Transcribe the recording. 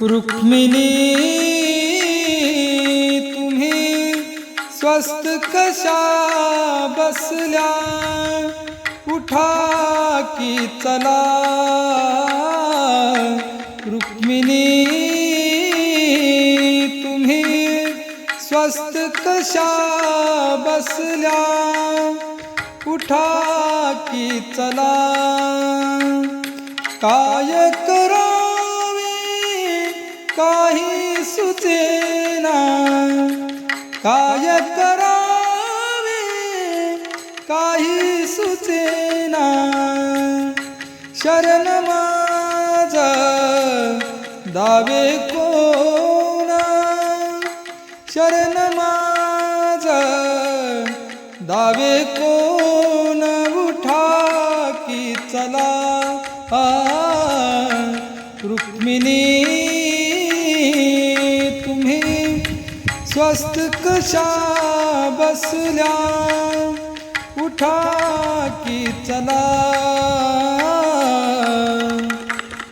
रुक्मिणी तुम्ही स्वस्त कशा बसल्या, उठा की चला। रुक्मिणी तुम्ही स्वस्त कशा बसल्या, उठा की चला। काय करावे काही सुचेना, काय करावे काही सुचेना। शरण माझ दावे कोण, शरण माझ दावे कोण। उठा की चला रुक्मिणी तुम्ही स्वस्त कशा बसल्या, उठा